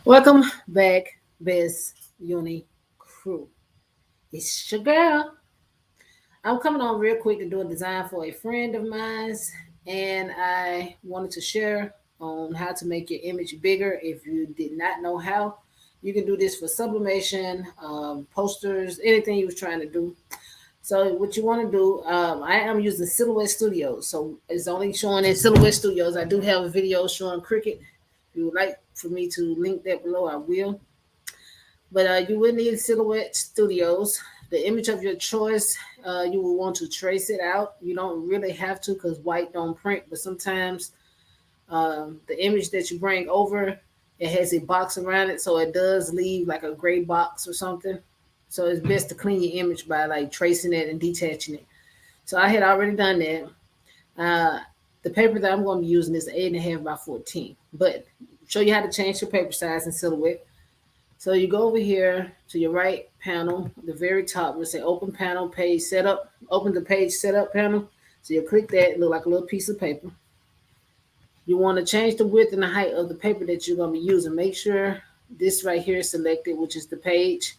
Welcome back, Best Uni crew. It's your girl. I'm coming on real quick to do a design for a friend of mine's, and I wanted to share on how to make your image bigger. If you did not know how, you can do this for sublimation, posters, anything you was trying to do. So what you want to do, I am using Silhouette Studios. So it's only showing in Silhouette Studios. I do have a video showing Cricut. If you would like for me to link that below, I will. But you will need Silhouette Studios. The image of your choice, you will want to trace it out. You don't really have to because white don't print, but sometimes the image that you bring over, it has a box around it, so it does leave like a gray box or something. So it's best to clean your image by like tracing it and detaching it. So I had already done that. Uh, the paper that I'm going to be using is 8.5 by 14. But show you how to change your paper size in Silhouette. So you go over here to your right panel, the very top, will say open panel, page setup, open the page setup panel. So you click that, it look like a little piece of paper. You want to change the width and the height of the paper that you're going to be using. Make sure this right here is selected, which is the page.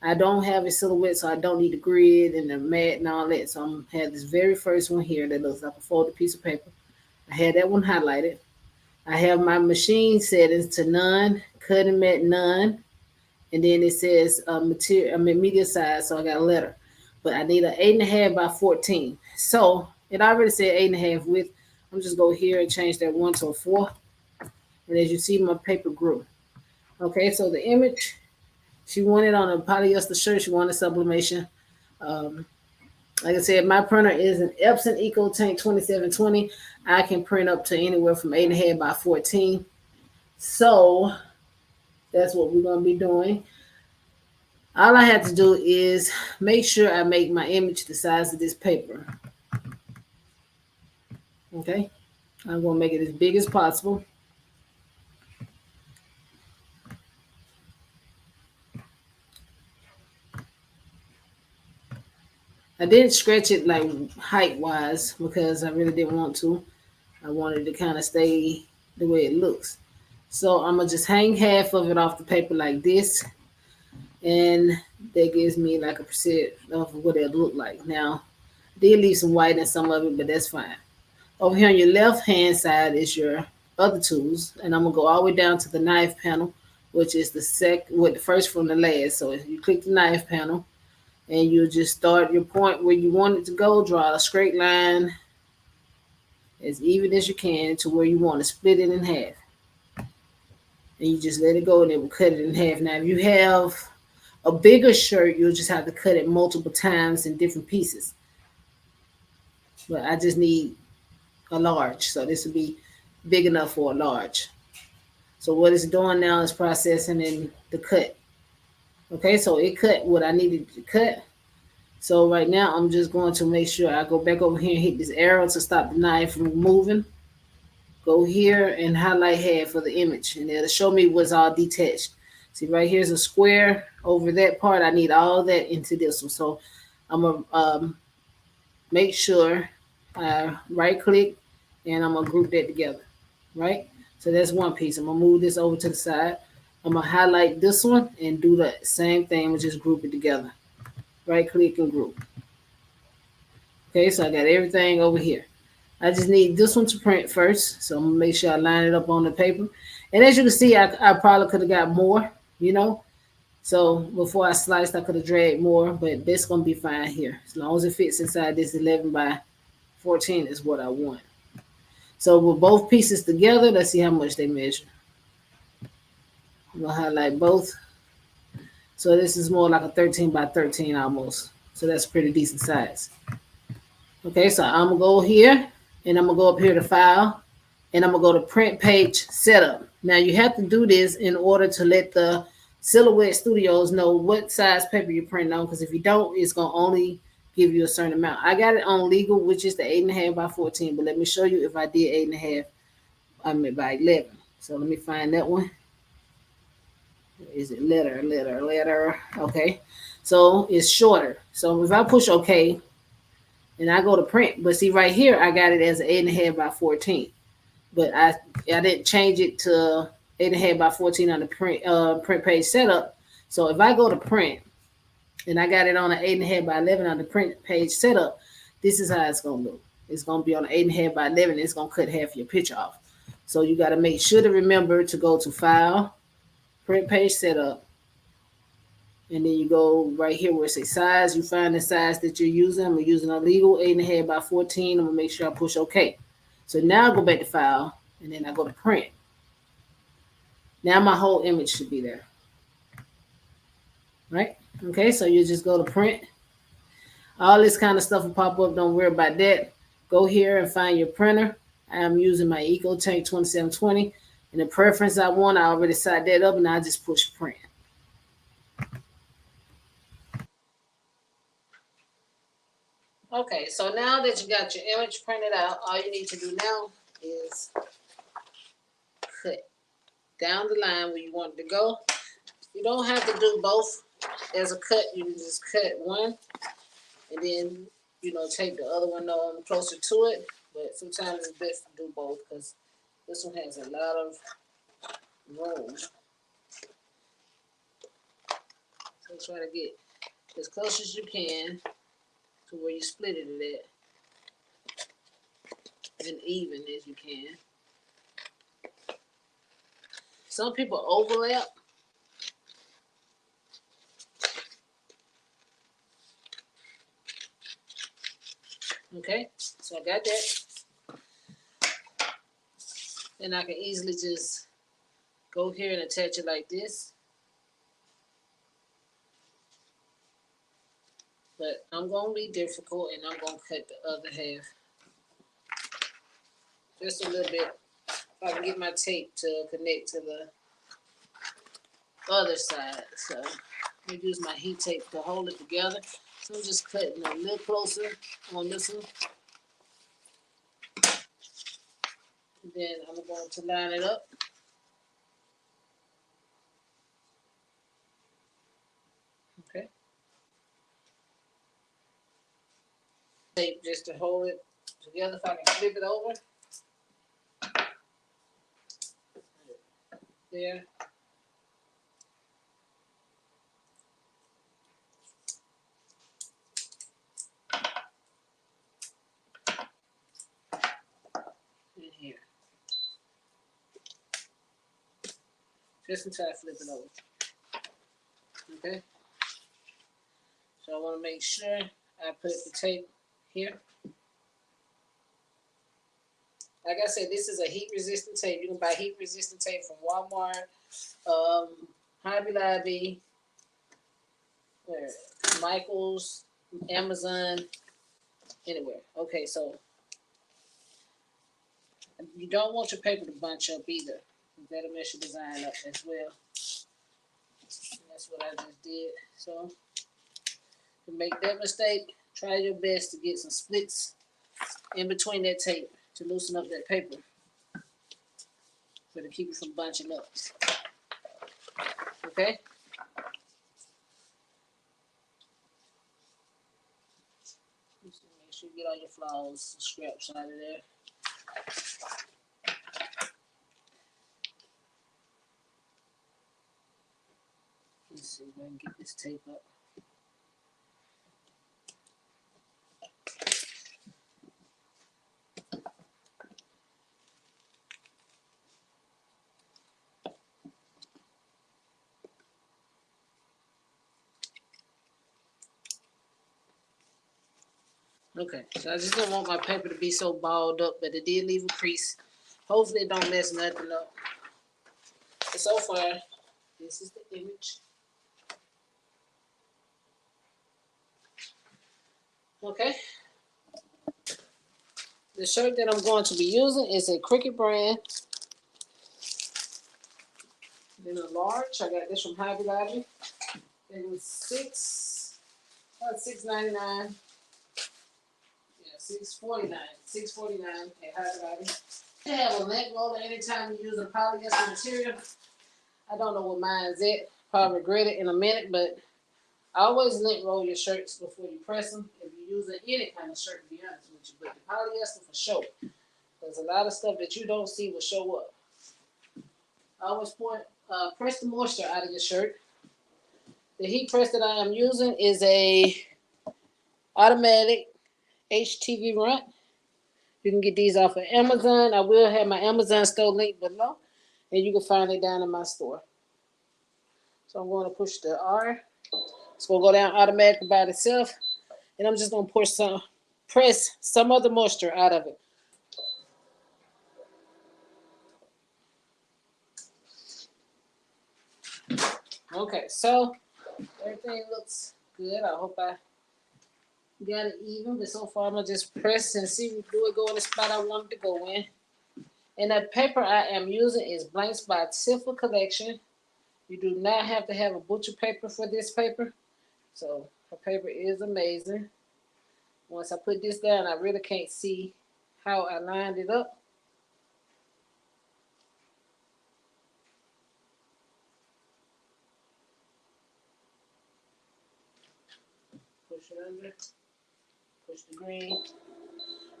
I don't have a silhouette, so I don't need the grid and the mat and all that. So I'm gonna have this very first one here that looks like a folded piece of paper. I had that one highlighted. I have my machine settings to none, cutting mat none, and then it says material, media size, so I got a letter. But I need an 8.5 by 14. So it already said 8.5 width. I'm just go here and change that one to a 4. And as you see, my paper grew. Okay, so the image, she wanted on a polyester shirt, she wanted sublimation. Um, like I said, my printer is an Epson EcoTank 2720. I can print up to anywhere from 8.5 by 14. So that's what we're going to be doing. All I have to do is make sure I make my image the size of this paper. Okay, I'm going to make it as big as possible. I didn't scratch it like height wise because I really didn't want to. I wanted to kind of stay the way it looks. So I'm going to just hang half of it off the paper like this. And that gives me like a percent of what it'll look like. Now, I did leave some white in some of it, but that's fine. Over here on your left hand side is your other tools, and I'm gonna go all the way down to the knife panel, which is the first from the last. So if you click the knife panel, and you just start your point where you want it to go, draw a straight line as even as you can to where you want to split it in half, and you just let it go, and it will cut it in half. Now, if you have a bigger shirt, you'll just have to cut it multiple times in different pieces. But I just need a large, so this would be big enough for a large. So what it's doing now is processing in the cut. Okay, so it cut what I needed to cut. So right now I'm just going to make sure I go back over here and hit this arrow to stop the knife from moving. Go here and highlight half of the image, and it'll show me what's all detached. See, right here's a square. Over that part, I need all that into this one. So I'm gonna make sure I right click, and I'm gonna group that together, right? So that's one piece. I'm gonna move this over to the side. I'm gonna highlight this one and do the same thing, we just group it together. Right click and group. Okay, so I got everything over here. I just need this one to print first. So I'm gonna make sure I line it up on the paper. And as you can see, I probably could have got more, you know. So before I sliced, I could have dragged more, but this gonna be fine here. As long as it fits inside this 11 by 14 is what I want. So with both pieces together, let's see how much they measure. I'm gonna highlight both. So this is more like a 13 by 13 almost. So that's pretty decent size. Okay, so I'm gonna go here and I'm gonna go up here to file and I'm gonna go to print page setup. Now you have to do this in order to let the Silhouette Studios know what size paper you're printing on, because if you don't, it's gonna only give you a certain amount. I got it on legal, which is the 8.5 by 14, but let me show you if I did 8.5, I mean by 11. So let me find that one. Is it letter? Okay, so it's shorter. So if I push OK, and I go to print, but see right here, I got it as 8.5 by 14. But I didn't change it to 8.5 by 14 on the print page setup. So if I go to print and I got it on an 8.5 by 11 on the print page setup, this is how it's gonna look. It's gonna be on an 8.5 by 11. It's gonna cut half your picture off. So you got to make sure to remember to go to File, Print Page Setup, and then you go right here where it says size. You find the size that you're using. I'm using a legal 8.5 by 14. I'm gonna make sure I push OK. So now I go back to File, and then I go to Print. Now my whole image should be there, right? Okay, so you just go to Print. All this kind of stuff will pop up. Don't worry about that. Go here and find your printer. I'm using my EcoTank 2720. And the preference I want, I already set that up, and I just push print. Okay, so now that you got your image printed out, all you need to do now is cut down the line where you want it to go. You don't have to do both as a cut. You can just cut one and then, take the other one closer to it. But sometimes it's best to do both because this one has a lot of room. So try to get as close as you can to where you split it at, and even as you can. Some people overlap. Okay, so I got that. Then I can easily just go here and attach it like this. But I'm going to be difficult and I'm going to cut the other half. Just a little bit. If I can get my tape to connect to the other side. So I'm going to use my heat tape to hold it together. So I'm just cutting a little closer on this one. And then I'm going to line it up. Okay. Tape just to hold it together. If I can flip it over. There. And here. Just until I flip it over. Okay. So I want to make sure I put the tape here. Like I said, this is a heat-resistant tape. You can buy heat-resistant tape from Walmart, Hobby Lobby, Michael's, Amazon, anywhere. Okay, so you don't want your paper to bunch up either. That'll mess your design up as well. And that's what I just did. So to make that mistake, try your best to get some splits in between that tape to loosen up that paper, but to keep it from bunching up. Okay? Just make sure you get all your flaws, scraps out of there. Let's see if I can get this tape up. Okay, so I just don't want my paper to be so balled up, but it did leave a crease. Hopefully it don't mess nothing up. But so far, this is the image. Okay. The shirt that I'm going to be using is a Cricket brand. In a large. I got this from Hobby Lobby. It was $6.99. Yeah, $6.49. $6.49 at Hobby Lobby. They have a lint roller anytime you use a polyester material. I don't know what mine's at. Probably regret it in a minute, but always lint roll your shirts before you press them. If you're using any kind of shirt, to be honest with you, but the polyester for sure. There's a lot of stuff that you don't see will show up. I always press the moisture out of your shirt. The heat press that I am using is a automatic HTV run. You can get these off of Amazon. I will have my Amazon store link below, and you can find it down in my store. So I'm going to push the R. It's going to go down automatically by itself, and I'm just going to press some of the moisture out of it. Okay, so everything looks good. I hope I got it even, but so far I'm gonna just press and see do it go in the spot I want it to go in. And the paper I am using is Blanks by Tifa Collection. You do not have to have a butcher paper for this paper. So her paper is amazing. Once I put this down, I really can't see how I lined it up. Push it under, push the green.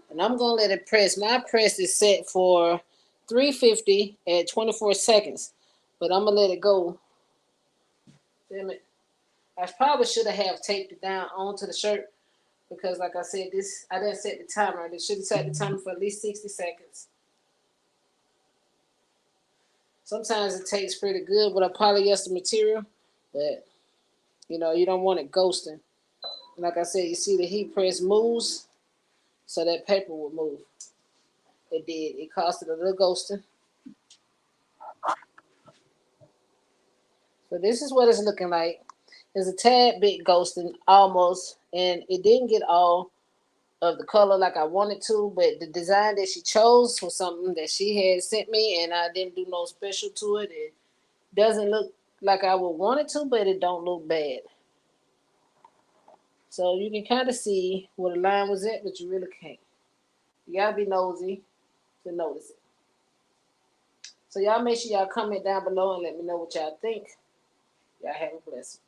And I'm gonna let it press. My press is set for 350 at 24 seconds. But I'm gonna let it go. Damn it. I probably should have taped it down onto the shirt because, like I said, this I didn't set the timer. I should have set the timer for at least 60 seconds. Sometimes it tastes pretty good with a polyester material, but you don't want it ghosting. Like I said, you see the heat press moves, so that paper will move. It did. It caused it a little ghosting. So this is what it's looking like. There's a tad bit ghosting almost, and it didn't get all of the color like I wanted to, but the design that she chose was something that she had sent me, and I didn't do no special to it. It doesn't look like I would want it to, but it don't look bad. So you can kind of see where the line was at, but you really can't. You gotta be nosy to notice it. So y'all make sure y'all comment down below and let me know what y'all think. Y'all have a blessing.